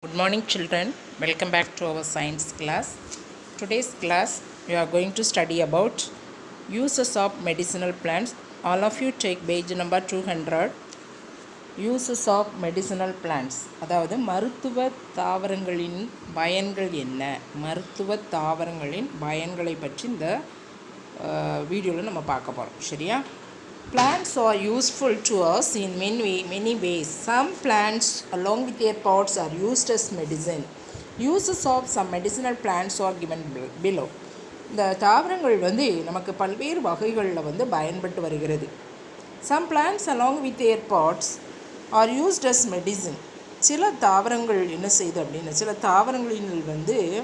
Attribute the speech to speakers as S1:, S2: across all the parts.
S1: Good morning children, welcome back to our science class. Today's class we are going to study about uses of medicinal plants. All of you take page number 200. Uses of medicinal plants, அதாவது மருத்துவ தாவரங்களின் பயன்கள் என்ன, மருத்துவ தாவரங்களின் பயன்களை பற்றி இந்த வீடியோவில் நம்ம பார்க்க போகிறோம். சரியா? Plants are useful to us in many ways. Some plants along with their pods are used as medicine. Uses of some medicinal plants are given below. இந்த தாவரங்கள் நமக்கு பல்வேறு வகைகளில் பயன்பட்டு வருகிறது. Some plants along with their pods are used as medicine. சில தாவரங்கள் என்ன செய்யுது அப்படின்னா, சில தாவரங்களில்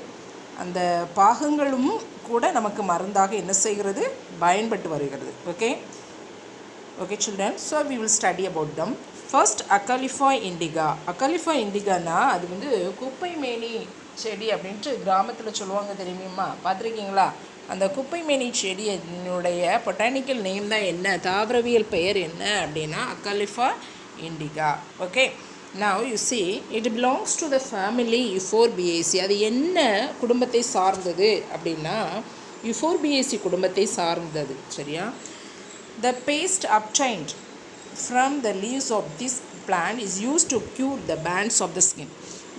S1: அந்த பாகங்களும் கூட நமக்கு மருந்தாக என்ன செய்கிறது, பயன்பட்டு வருகிறது. Okay children, so we will study about them. First, Acalypha indica. Acalypha indica na அது குப்பை மேனி செடி அப்படின்ட்டு கிராமத்தில் சொல்லுவாங்க, தெரியுமா? பார்த்துருக்கீங்களா? அந்த குப்பை மேனி செடியினுடைய பொட்டானிக்கல் நேம் தான் என்ன, தாவரவியல் பெயர் என்ன அப்படின்னா Acalypha indica. Okay, now you see it belongs to the family Euphorbiaceae. அது என்ன குடும்பத்தை சார்ந்தது அப்படின்னா Euphorbiaceae குடும்பத்தை சார்ந்தது. சரியா? The paste obtained from the leaves of this plant is used to cure the burns of the skin.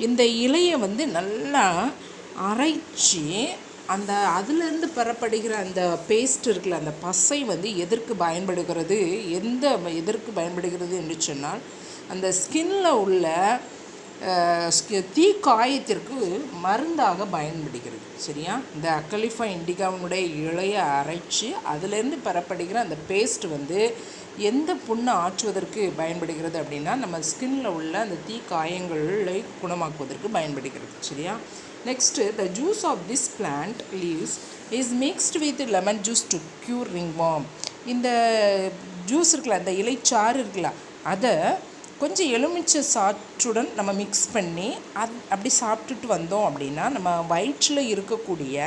S1: இந்த இலையை நல்லா அரைச்சி அந்த அதிலிருந்து பெறப்படுகிற அந்த பேஸ்ட் இருக்குல்ல, அந்த பசை எதற்கு பயன்படுகிறது, எதற்கு பயன்படுகிறது என்று சொன்னால் அந்த ஸ்கின்ல உள்ள தீ காயத்திற்கு மருந்தாக பயன்படுகிறது. சரியா? இந்த அக்கலிஃபா இண்டிகாவுடைய இலையை அரைச்சி அதிலேருந்து பெறப்படுகிற அந்த பேஸ்ட் எந்த புண்ணை ஆற்றுவதற்கு பயன்படுகிறது அப்படின்னா நம்ம ஸ்கின்ல உள்ள அந்த தீ காயங்களை குணமாக்குவதற்கு பயன்படுகிறது. சரியா? Next, the juice of this plant leaves is mixed with lemon juice to cure ringworm. இந்த ஜூஸ் இருக்குல்ல, அந்த இலைச்சாறு இருக்குல்ல, அதை கொஞ்சம் எலுமிச்சை சாற்றுடன் நம்ம மிக்ஸ் பண்ணி அப்படி சாப்பிட்டுட்டு வந்தோம் அப்படின்னா நம்ம வயிற்றில் இருக்கக்கூடிய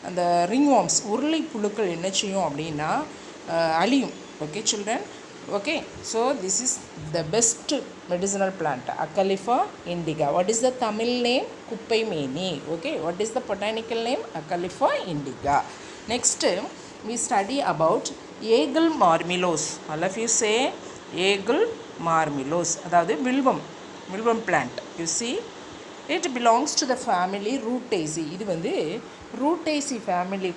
S1: அந்த ரிங்வார்ம்ஸ், உருளை புழுக்கள் என்ன செய்யும் அப்படின்னா அழியும். Okay children? Okay, so this is the best medicinal plant Acalypha indica. What is the Tamil name? குப்பை மேனி. Okay, what is the botanical name? Acalypha indica. Next we study about Aegle marmelos. All of you say Aegle marmelos, அதாவது வில்வம் plant. You see it belongs to the family Rutaceae. இது Rutaceae family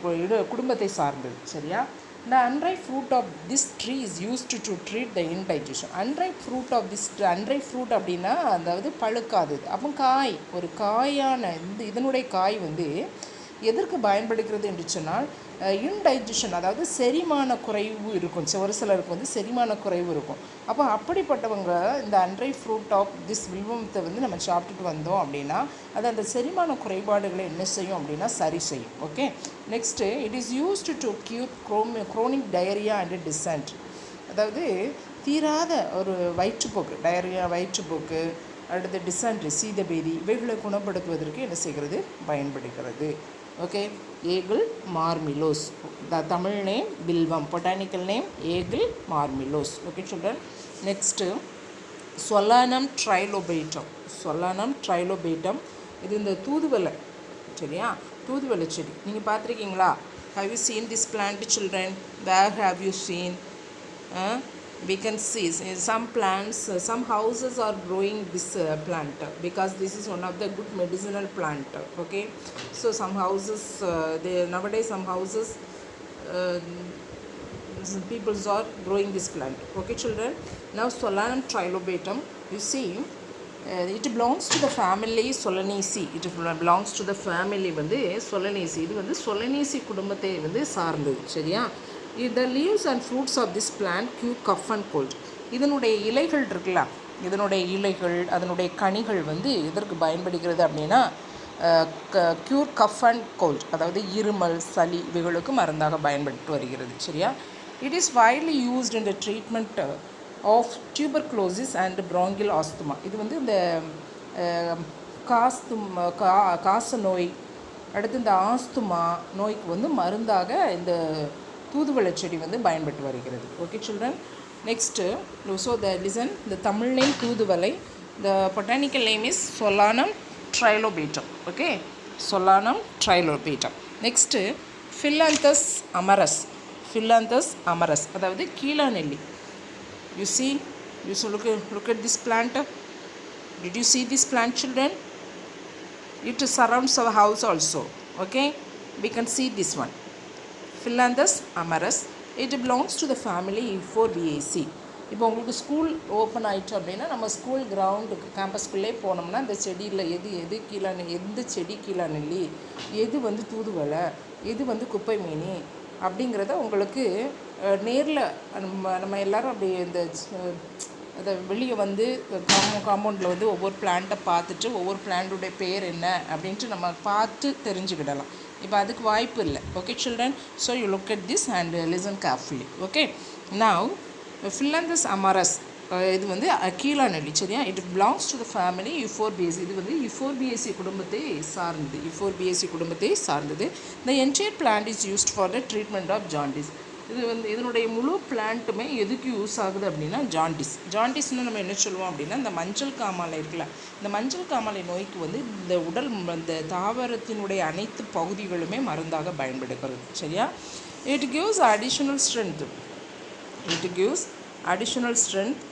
S1: குடும்பத்தை சார்ந்தது. சரியா? The unripe fruit of this tree is used to treat the indigestion. Unripe fruit of this unripe fruit அப்படின்னா அதாவது பழுக்காதது. அப்போ காய், ஒரு காயான இதனுடைய காய் எதற்கு பயன்படுகிறது என்று சொன்னால் இன்டைஜஷன், அதாவது செரிமான குறைவு இருக்கும். ஒரு சிலருக்கு செரிமான குறைவு இருக்கும். அப்போ அப்படிப்பட்டவங்க இந்த அன்ரைப் ஃப்ரூட் ஆஃப் திஸ் வில்வத்தை நம்ம சாப்பிட்டுட்டு வந்தோம் அப்படின்னா அது அந்த செரிமான குறைபாடுகளை என்ன செய்யும் அப்படின்னா சரி செய்யும். Okay, next, it is used to cure crony diarrhoea and dysentery. அதாவது தீராத ஒரு வயிற்றுப்போக்கு, டயரியா வயிற்றுப்போக்கு, அடுத்து டிசென்ட்ரி சீதபேதி, இவைகளை குணப்படுத்துவதற்கு என்ன செய்கிறது, பயன்படுகிறது. Okay, Aegle marmelos. The Tamil name வில்வம், botanical name Aegle marmelos. Okay children? Next, Solanum trilobatum. Solanum trilobatum இது இந்த தூதுவளை. சரியா? தூதுவளை செடி நீங்கள் பார்த்துருக்கீங்களா? Have you seen this plant children? Where have you seen? We can see some plants, some houses are growing this plant because this is one of the good medicinal plant. Okay, so some houses nowadays some houses people are growing this plant. Okay children, now Solanum trilobatum, you see it belongs to the family Solanaceae. It belongs to the family Solanaceae. இது Solanaceae குடும்பத்தை சார்ந்தது. சரியா? The leaves and fruits of this plant cure cough and cold. இதனுடைய இலைகள் இருக்குல்ல, இதனுடைய இலைகள் அதனுடைய கனிகள் எதற்கு பயன்படுகிறது அப்படின்னா க்யூர் கஃப் அண்ட் கோல்ட், அதாவது இருமல் சளி இவைகளுக்கு மருந்தாக பயன்பட்டு வருகிறது. சரியா? It is widely used in the treatment of tuberculosis and bronchial asthma. இது இந்த காச நோய், அடுத்து இந்த ஆஸ்துமா நோய்க்கு மருந்தாக இந்த தூதுவளை செடி பயன்பட்டு வருகிறது. Okay children? Next, so listen, இந்த தமிழ் நேம் தூதுவளை, the botanical name is Solanum trilobatum. Okay, Solanum trilobatum. Next, Phyllanthus amarus. Phyllanthus amarus, அதாவது கீழாநெல்லி. You see, you should look at this plant. Did you see this plant, children? It surrounds our house also. Okay, we can see this one, Phyllanthus amarus. It belongs to the family Euphorbiaceae. இப்போ உங்களுக்கு school open ஆயிடுச்சு அப்படின்னா நம்ம school கிரவுண்டுக்கு கேம்பஸ்குள்ளே போனோம்னா இந்த செடியில் எது எந்த செடி கீழாநெல்லி, எது தூதுவளை, எது குப்பை மீனி அப்படிங்கிறத உங்களுக்கு நேரில் நம்ம எல்லோரும் அப்படி இந்த அதை வெளியே காம்பவுண்டில் ஒவ்வொரு பிளான்ட்டை பார்த்துட்டு ஒவ்வொரு பிளான்ட்டுடைய பேர் என்ன அப்படின்ட்டு நம்ம பார்த்து தெரிஞ்சுக்கிடலாம். இப்போ அதுக்கு வாய்ப்பு இல்லை. Okay children, so you look at this and listen carefully. Okay, now Phyllanthus amarus, இது கீழாநெல்லி, சரியா? It belongs to the family Euphorbiaceae. இது Euphorbiaceae குடும்பத்தை சார்ந்தது. Euphorbiaceae குடும்பத்தை சார்ந்தது. The entire plant is used for the treatment of jaundice. இது இதனுடைய முழு பிளான்ட்டுமே எதுக்கு யூஸ் ஆகுது அப்படின்னா ஜாண்டிஸ்னு நம்ம என்ன சொல்லுவோம் அப்படின்னா இந்த மஞ்சள் காமாலை இருக்குல்ல, இந்த மஞ்சள் காமாலை நோய்க்கு இந்த உடல் இந்த தாவரத்தினுடைய அனைத்து பகுதிகளுமே மருந்தாக பயன்படுகிறது, சரியா? It gives additional strength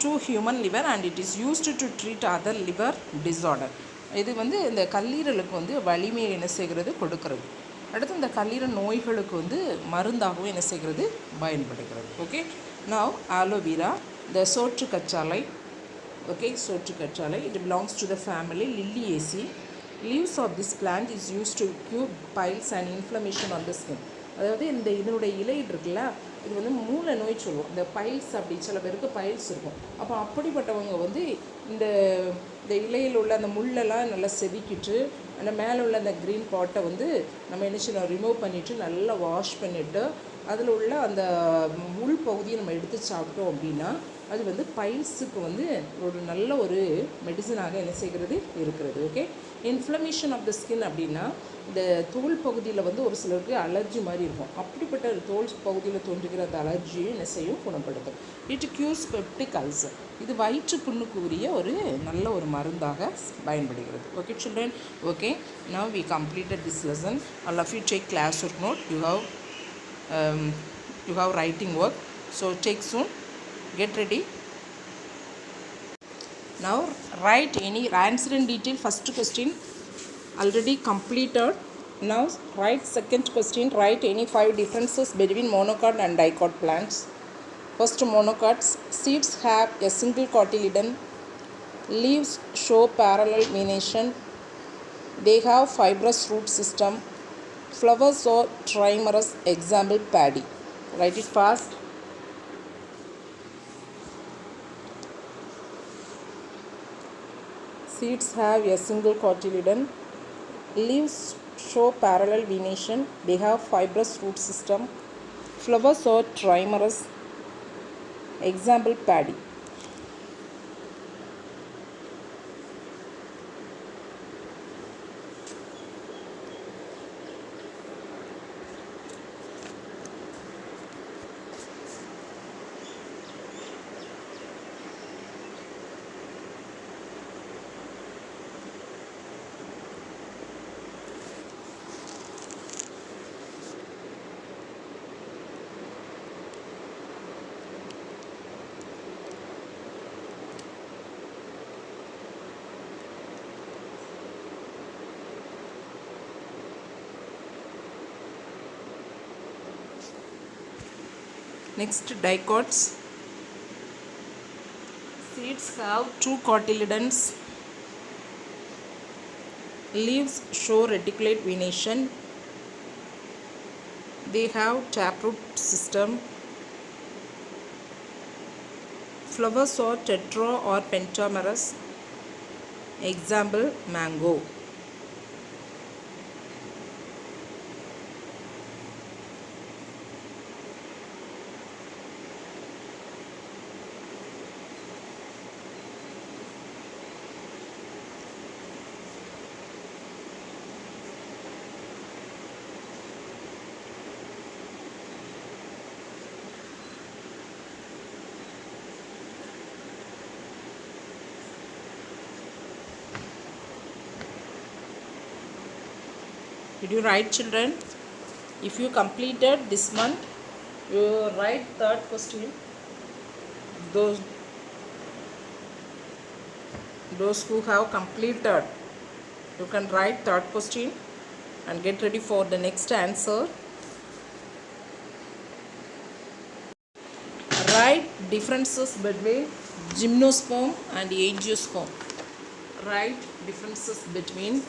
S1: to human liver and it is used to treat other liver disorder. இது இந்த கல்லீரலுக்கு வலிமையை என்ன செய்கிறது, கொடுக்கறது. அடுத்து இந்த கல்லீரல் நோய்களுக்கு மருந்தாகவும் என்ன செய்கிறது, பயன்படுகிறது. ஓகே, நவ் ஆலோவேரா, த சோற்று கற்றாழை. ஓகே, சோற்று கற்றாழை, it belongs to the family liliaceae. Leaves of this plant is use to cure piles and inflammation on the skin. அதாவது இதனுடைய இலை இருக்குல்ல, இது மூல நோய் சொல்லுவோம். இந்த பைல்ஸ், அப்படி சில பேருக்கு பைல்ஸ் இருக்கும். அப்போ அப்படிப்பட்டவங்க இந்த இலையில் உள்ள அந்த முள்ளெல்லாம் நல்லா செதுக்கிட்டு அந்த மேலே உள்ள அந்த க்ரீன் பாட்டை நம்ம என்ன செய்யணும், ரிமூவ் பண்ணிவிட்டு நல்லா வாஷ் பண்ணிவிட்டு அதில் உள்ள அந்த முள் பகுதியை நம்ம எடுத்து சாப்பிட்டோம் அப்படின்னா அது பைல்ஸுக்கு ஒரு நல்ல ஒரு மெடிசனாக என்ன செய்கிறது இருக்கிறது. Okay, inflammation of the skin அப்படின்னா இந்த தோல் பகுதியில் ஒரு சிலருக்கு அலர்ஜி மாதிரி இருக்கும். அப்படிப்பட்ட தோல் பகுதியில் தோன்றுகிற அந்த அலர்ஜியை என்ன செய்யும், குணப்படுத்தும். It cures peptic ulcer. இது வயிற்று புண்ணுக்கு உரிய ஒரு நல்ல ஒரு மருந்தாக பயன்படுகிறது. Okay children, okay, now we completed this lesson. All of you take class work note. You have writing work, so take soon. Get ready. Now write any answer in detail. First question already completed. Now write second question. Write any 5 differences between monocot and dicot plants. First, monocots. Seeds have a single cotyledon. Leaves show parallel venation. They have fibrous root system. Flowers are trimerous. Example, paddy. Write it fast. Seeds have a single cotyledon. Leaves show parallel venation. They have fibrous root system. Flowers are trimerous. Example, paddy. Next, dicots. Seeds have 2 cotyledons. Leaves show reticulate venation. They have taproot system. Flowers are tetra or pentamerous. Example, mango. Did you write, children? If you completed this one, you write third question. Those who have completed, you can write third question and get ready for the next answer. Write differences between gymnosperm and angiosperm. Write differences between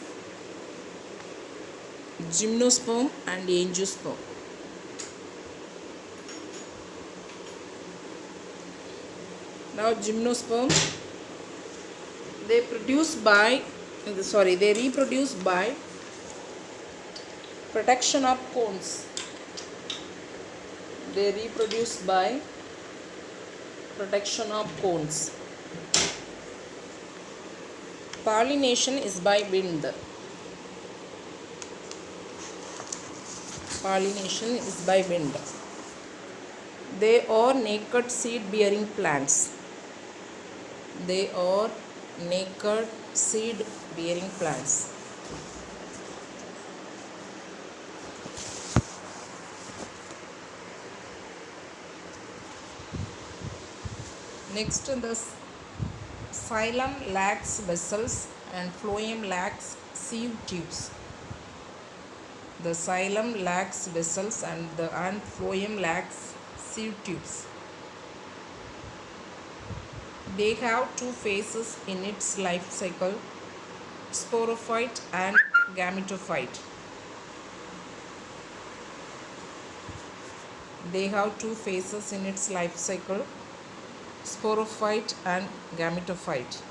S1: gymnosperm and angiosperm. Now gymnosperm, they reproduce by protection of cones. They reproduce by protection of cones. Pollination is by wind. Pollination is by wind. They are naked seed bearing plants. They are naked seed bearing plants. Next, the xylem lacks vessels and phloem lacks sieve tubes. The xylem lacks vessels and phloem lacks sieve tubes. They have two phases in its life cycle, sporophyte and gametophyte. They have two phases in its life cycle, sporophyte and gametophyte.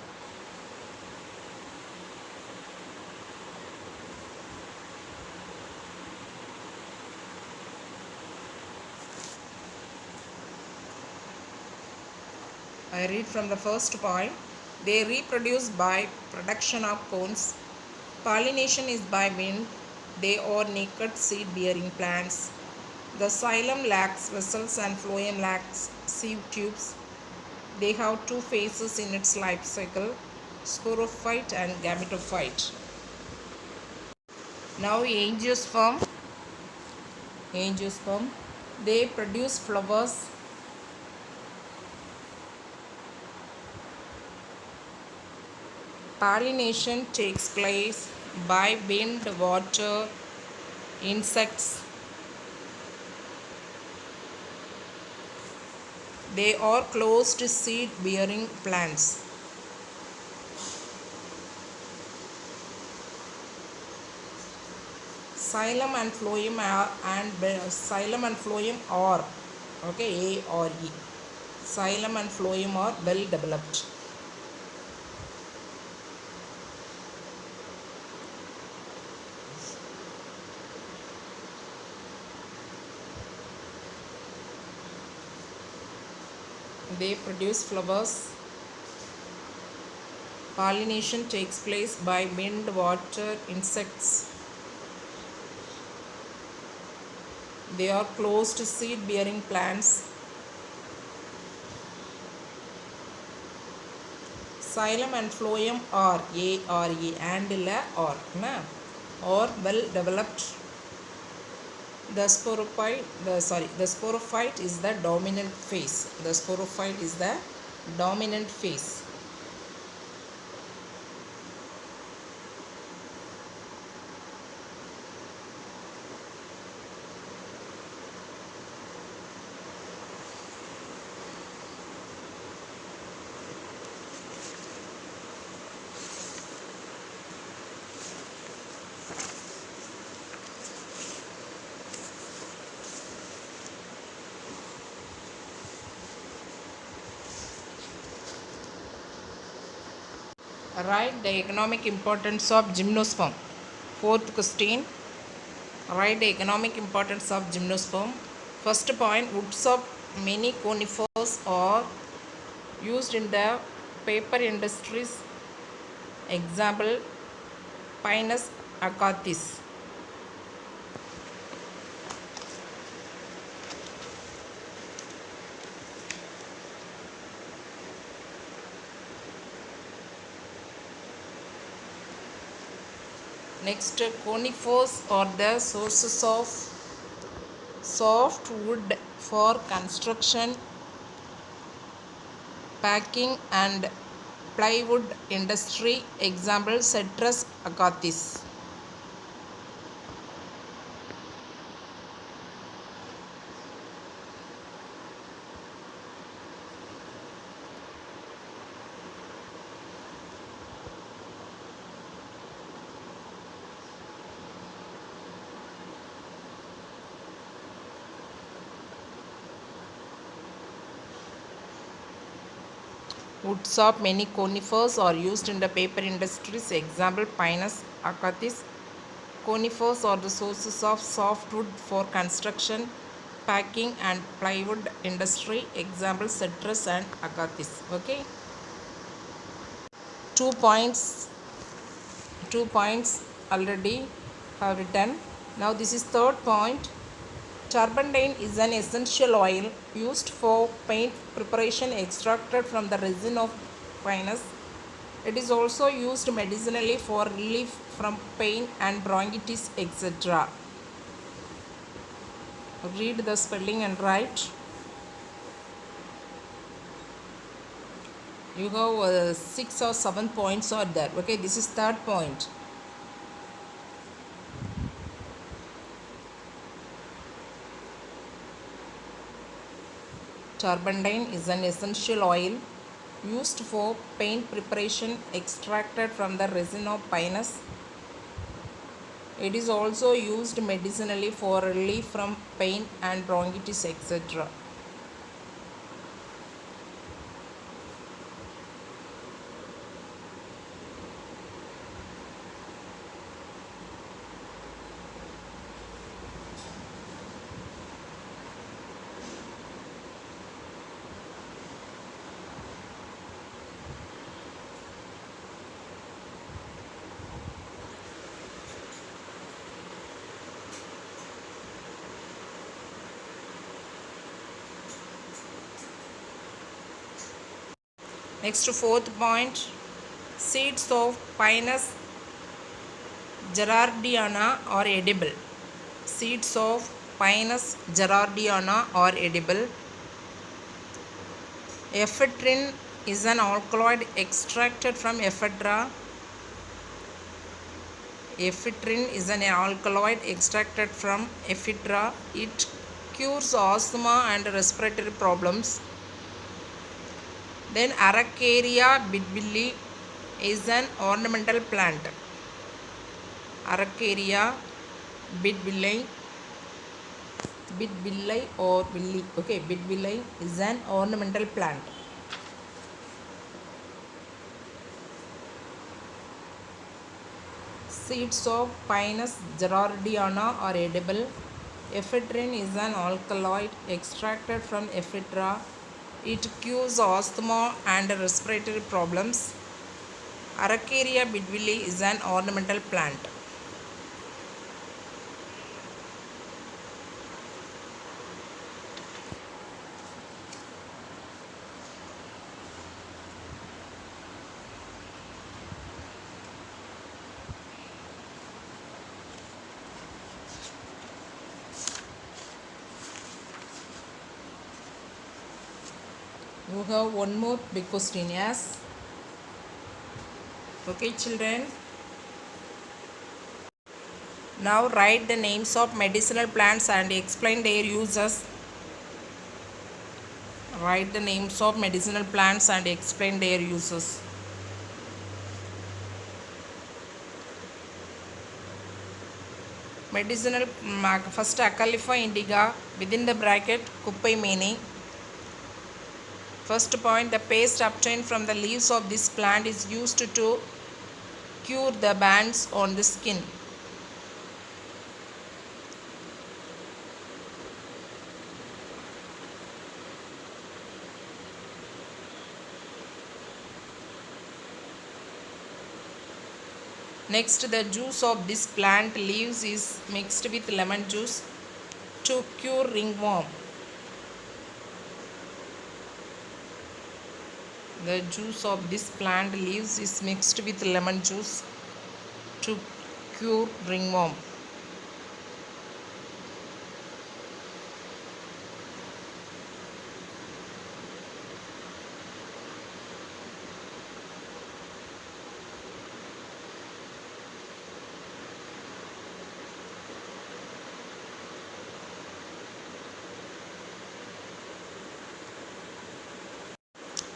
S1: I read from the first point. They reproduce by production of cones. Pollination is by wind. They are naked seed bearing plants. The xylem lacks vessels and phloem lacks sieve tubes. They have two phases in its life cycle, sporophyte and gametophyte. Now angiosperm. They produce flowers. Pollination takes place by wind, water, insects. They are closed seed bearing plants. Xylem and phloem are okay, A or E. Xylem and phloem are well developed. They produce flowers. Pollination takes place by wind, water, insects. They are closed seed bearing plants. Xylem and phloem are A or E and or well developed. The sporophyte is the dominant phase. The sporophyte is the dominant phase. Write the economic importance of gymnosperm. Fourth question. Write the economic importance of gymnosperm. First point, woods of many conifers are used in the paper industries. Example, Pinus acatis. Next, conifers are the sources of softwood for construction, packing, and plywood industry. Example, Citrus agathis. Woods of many conifers are used in the paper industries. Example, Pinus agathis. Conifers are the sources of softwood for construction, packing, and plywood industry. Example, Citrus and agathis. Okay. 2 points. 2 points already have written. Now this is third point. Turpentine is an essential oil used for paint preparation extracted from the resin of pinus. It is also used medicinally for relief from pain and bronchitis, etc. Read the spelling and write. You have 6 or 7 points are there. Okay, this is third point. Turpentine is an essential oil used for paint preparation extracted from the resin of pinus. It is also used medicinally for relief from pain and bronchitis, etc. Next, fourth point, seeds of Pinus gerardiana are edible. Seeds of Pinus gerardiana are edible. Ephedrine is an alkaloid extracted from ephedra. Ephedrine is an alkaloid extracted from ephedra. It cures asthma and respiratory problems. Then Araucaria bidwilli is an ornamental plant. Araucaria bidwilli or willi. Okay, bidwilli is an ornamental plant. Seeds of Pinus gerardiana are edible. Ephedrine is an alkaloid extracted from ephedra. It cures asthma and respiratory problems. Araucaria bidwilli is an ornamental plant. You have one more big question, yes? Okay, children. Now write the names of medicinal plants and explain their uses. Write the names of medicinal plants and explain their uses. Medicinal, first Acalypha indica, within the bracket Kuppaimeni. First point, the paste obtained from the leaves of this plant is used to cure the bands on the skin. Next, the juice of this plant leaves is mixed with lemon juice to cure ringworm. The juice of this plant leaves is mixed with lemon juice to cure ringworm.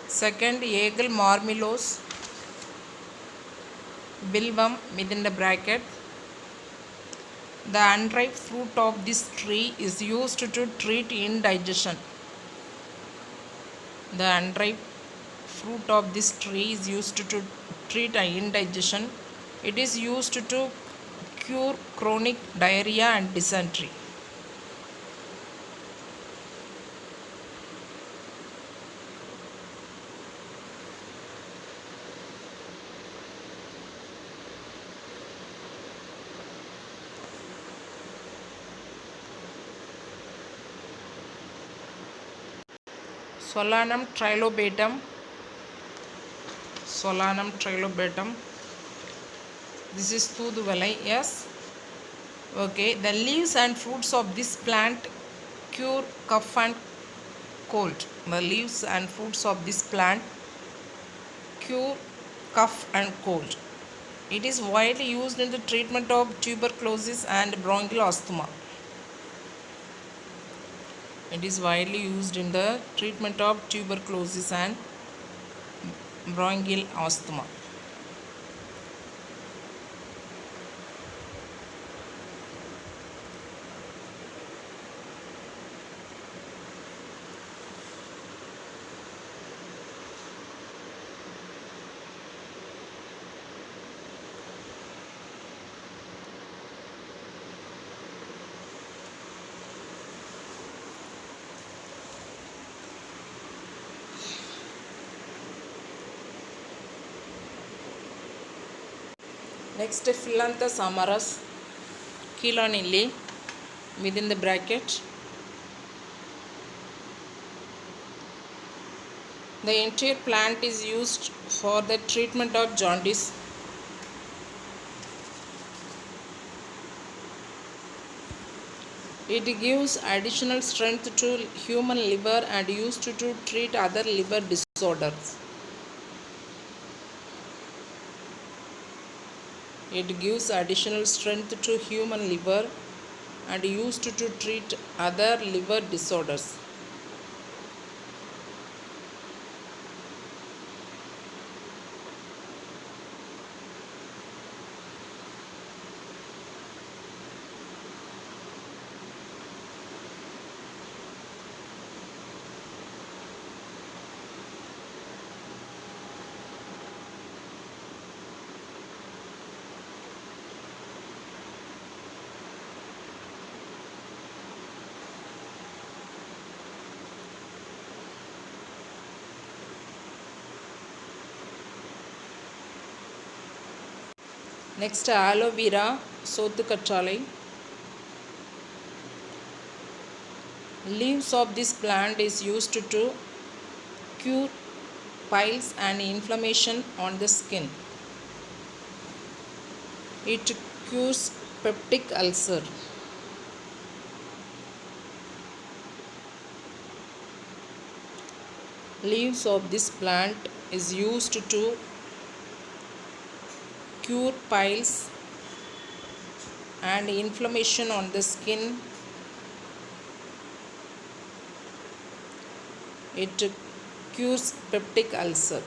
S1: Second, Eagle marmelos, bilbum within the bracket. The unripe fruit of this tree is used to treat indigestion. The unripe fruit of this tree is used to treat indigestion. It is used to cure chronic diarrhea and dysentery. Solanum trilobatum. Solanum trilobatum. This is Thuduvalai, yes. Okay, the leaves and fruits of this plant cure cough and cold. The leaves and fruits of this plant cure cough and cold. It is widely used in the treatment of tuberculosis and bronchial asthma. It is widely used in the treatment of tuberculosis and bronchial asthma. Next, Phyllanthus amarus, Kilonilli within the bracket. The entire plant is used for the treatment of jaundice. It gives additional strength to human liver and used to treat other liver disorders. It gives additional strength to human liver and used to treat other liver disorders. Next, aloe vera, Sothukattalai. Leaves of this plant is used to cure piles and inflammation on the skin. It cures peptic ulcer. Leaves of this plant is used to cure piles and inflammation on the skin. It cures peptic ulcer.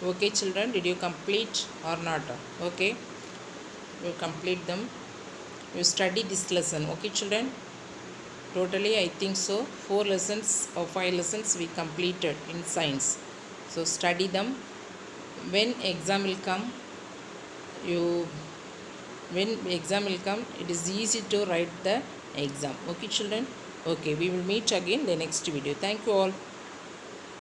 S1: Okay children, did you complete or not? Okay, you complete them. You study this lesson. Okay children, totally I think so 4 lessons or 5 lessons we completed in science. So study them. When exam will come, it is easy to write the exam. Okay children, okay, we will meet again in the next video. Thank you all.